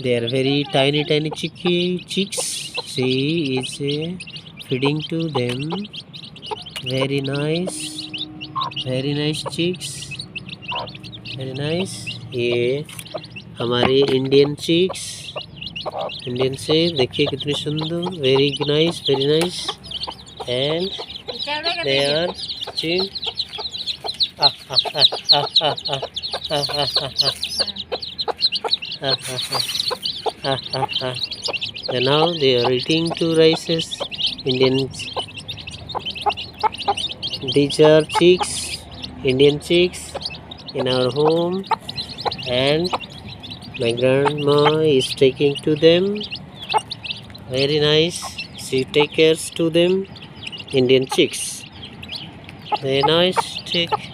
They are very tiny chicks. She is feeding to them. Very nice chicks. Very nice. ये हमारे Indian chicks, Indian से देखिए कितनी सुंदर. Very nice and they are चिंग. And now they are eating two rices. Indian. These are chicks, Indian chicks in our home, and my grandma is taking to them. Very nice. She takes care to them. Indian chicks. Very nice. Take.